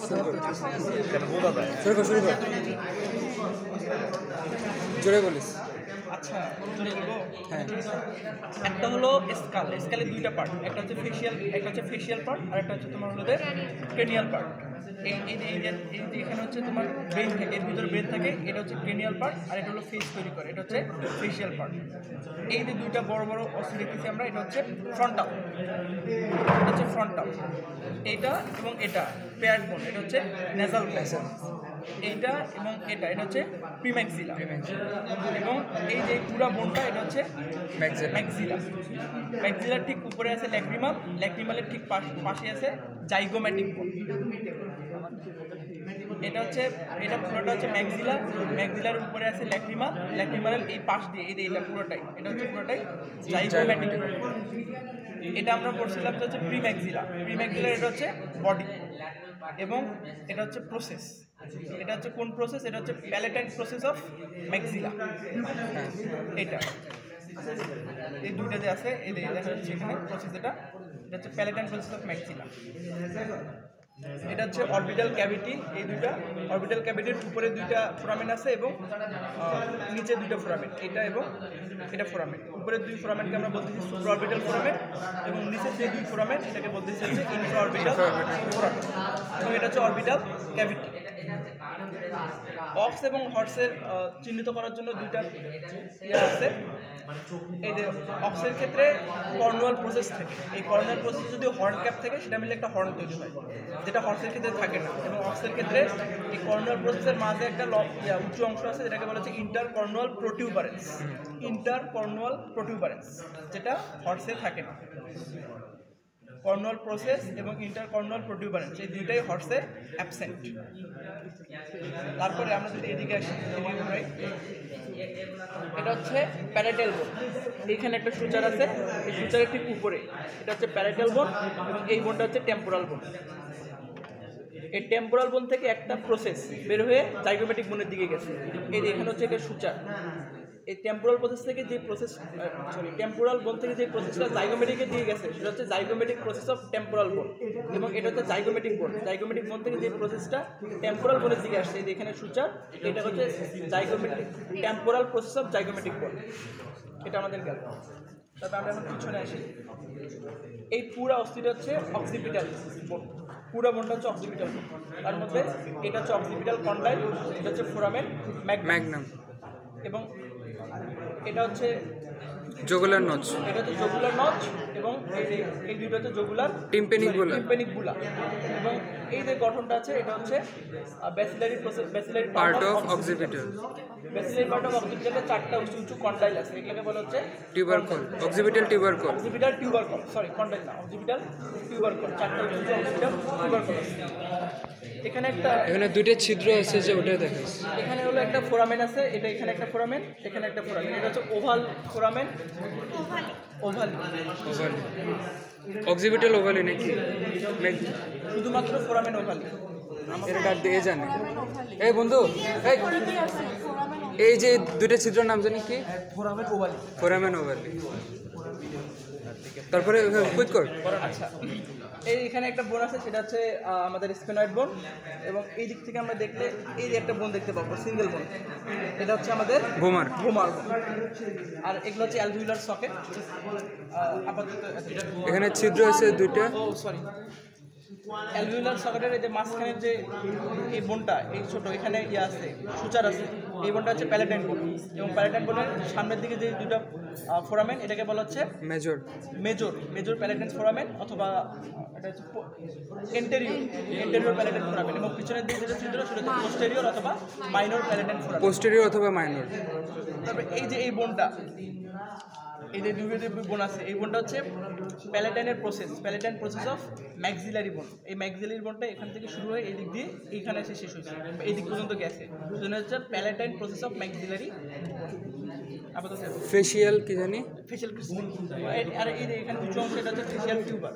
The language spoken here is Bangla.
শুরু কর জোরে বলিস। আচ্ছা জোরে বলবো। হ্যাঁ, একটা হলো স্কালের দুইটা পার্ট, একটা হচ্ছে ফেশিয়াল পার্ট আর একটা হচ্ছে তোমার হলো ক্রেনিয়াল পার্ট। এই এই এই যে এখানে হচ্ছে তোমার ব্রেন থাকে, এর ভিতরে ব্রেন থাকে, এটা হচ্ছে ক্রেনিয়াল পার্ট আর এটা হলো ফেস তৈরি করে, এটা হচ্ছে ফেশিয়াল পার্ট। এই যে দুইটা বড় বড় অস্থি দেখতেছি আমরা, এটা হচ্ছে ফ্রন্টাল, এইটা এবং এটা পেয়ার্ড বোন, এটা হচ্ছে নেজাল বোন। এইটা এবং এটা হচ্ছে প্রিম্যাক্সিলা, এবং এই যে পুরা বোনটা এটা হচ্ছে ম্যাক্সিলার ঠিক উপরে আছে ল্যাক্রিমালের ঠিক পাশে আছে জাইগোম্যাটিক বোন। এটা পুরোটা হচ্ছে ম্যাক্সিলার উপরে আছে ল্যাক্রিমালের এই পাশ দিয়ে এটা পুরোটাই জাইগোম্যাটিক বোন। এটা আমরা পড়ছিলাম যে হচ্ছে প্রিম্যাক্সিলার, এটা হচ্ছে বডি, এবং এটা হচ্ছে প্রসেস। এটা হচ্ছে কোন প্রসেস? এটা হচ্ছে প্যালেটাইন প্রসেস অফ ম্যাক্সিলা। এটা এই দুইটাতে আছে, এই দেখা যাচ্ছে এখানে প্রসেস। এটা হচ্ছে প্যালেটাইন প্রসেস অফ ম্যাক্সিলা। এটা হচ্ছে অরবিটাল ক্যাভিটি। এই দুইটা অরবিটাল ক্যাভিটির উপরে দুইটা ফোরামেন আছে এবং নিচে দুইটা ফোরামেন, এটা এবং এটা ফোরামেন। উপরের দুই ফোরামেনকে আমরা বলতেছি সুপ্রাঅরবিটাল ফোরামেন, এবং নিচের যে দুই ফোরামেন এটাকে বলতেছি হচ্ছে ইন্ট্রাঅরবিটাল ফোরামেন, এবং এটা হচ্ছে অরবিটাল ক্যাভিটি। অক্স এবং হর্সের চিহ্নিত করার জন্য দুইটা আছে। এই যে অক্সের ক্ষেত্রে কর্নুয়াল প্রসেস থাকে, এই কর্নুয়াল প্রসেস যদি হর্ন ক্যাপ থাকে সেটা মিলে একটা হর্ন তৈরি হয়, যেটা হর্সের ক্ষেত্রে থাকে না। এবং অক্সের ক্ষেত্রে এই কর্নুয়াল প্রসেসের মাঝে একটা উঁচু অংশ আছে, যেটাকে বলা হচ্ছে ইন্টারকর্নুয়াল প্রোটিউবারেন্স, যেটা হর্সে থাকে না। কর্নুয়াল প্রসেস এবং ইন্টারকর্নুয়াল প্রোটিউবারেন্স এই দুইটাই হর্সে অ্যাবসেন্ট। তারপরে আমরা যদি এদিকে আসি, এটা হচ্ছে প্যারাইটাল বোন। এইখানে একটা সূচার আছে, এই সূচারের ঠিক উপরে এটা হচ্ছে প্যারাইটাল বোন, এবং এই বোনটা হচ্ছে টেম্পোরাল বোন। এই টেম্পোরাল বোন থেকে একটা প্রসেস বের হয়ে জাইগোমেটিক বোনের দিকে গেছে। এই এখানে হচ্ছে এটা সূচার। এই টেম্পোরাল প্রসেস থেকে যে টেম্পোরাল বোন থেকে যে প্রসেসটা জাইগোমেটিকে দিয়ে গেছে সেটা হচ্ছে জাইগোমেটিক প্রসেস অফ টেম্পোরাল বোন, এবং এটা হচ্ছে জাইগোমেটিক বোন থেকে যে প্রসেসটা টেম্পোরাল বোনের দিকে আসছে, এখানে সূচার, এটা হচ্ছে temporal process of zygomatic bone. এটা আমাদের গেল। তারপরে আমরা এখন পিছনে আসি। এই পুরা অস্থিটা হচ্ছে অক্সিপিটাল বোন, পুরা বোনটা হচ্ছে অক্সিপিটাল বোন। তার মধ্যে এটা হচ্ছে অক্সিপিটাল কন্ডাইল, এটা হচ্ছে ফোরামেন ম্যাগনাম, এবং এটা হচ্ছে জগুলার নচ, এবং এই দুটো হচ্ছে জগুলার টিম্পেনিক বুলা, এবং এই যে গঠনটা আছে এটা হচ্ছে basilar part of occipital. Basilar part of অক্সিপিটালে চারটা উঁচু কন্ডাইল আছে, এগুলোকে বলা হচ্ছে টিউবারকল, অক্সিপিটাল টিউবারকল, কন্ডাইল না, অক্সিপিটাল টিউবারকল, চারটা উঁচু অক্সিপিটাল টিউবারকল আছে। এখানে দুইটা ছিদ্র আছে, যে ওটা দেখাস। এখানে হলো একটা ফোরামেন আছে, এখানে একটা ফোরামেন, এখানে একটা ফোরামেন। এটা হচ্ছে oval foramen, oval occipital ovale নাকি? শুধুমাত্র ফোরামেন ওভালি। এটা কাট দিয়ে জানে। এই বন্ধু, এই যে দুইটা ছিদ্রের নাম জানি কি? Foramen ovale. তারপরে কুইক কর। আচ্ছা, এখানে একটা বোন আছে, সেটা হচ্ছে আমাদের স্পেনয়েড বোন, এবং এই দিক থেকে আমরা দেখলে এই যে একটা বোন দেখতে পাবো, সিঙ্গেল বোন, এটা হচ্ছে আমাদের ভোমার বোন। আর এগুলো হচ্ছে অ্যালভিউলার সকেট। আপাতত এখানে ছিদ্র আছে দুইটা। অ্যালভিউলার সকেটের এই যে মাঝখানের যে এই বোনটা, এই ছোট এখানে আছে সূচার আছে, এই বোনটা হচ্ছে প্যালেটাইন বোন, এবং প্যালেটাইন বোনের সামনের দিকে যে দুটো ফোরামেন এটাকে বলা হচ্ছে মেজর প্যালেটাইন ফোরামেন, অথবা এটা হচ্ছে এন্টেরিয়র প্যালেটাইন ফোরামেন, এবং পিছনের দিকে যেটা ছিদ্র সেটা হচ্ছে পোস্টেরিয়র অথবা মাইনর প্যালেটাইন ফোরামেন। তারপরে এই যে এই বোনটা, এই যে দুটো বোন আছে, এই বোনটা হচ্ছে প্যালেটাইন প্রসেস অফ ম্যাক্সিলারি বোন। এই ম্যাক্সিলারি বোনটা এখান থেকে শুরু হয়ে এই দিক দিয়ে এইখানে এসে শেষ হয়েছে, এই দিক পর্যন্ত গেছে, সেজন্য হচ্ছে প্যালেটাইন প্রসেস অফ ম্যাক্সিলারি। আপাতত ফেশিয়াল কি জানি, আর এই এখানে উঁচু অংশ, এটা হচ্ছে ফেশিয়াল টিউবার।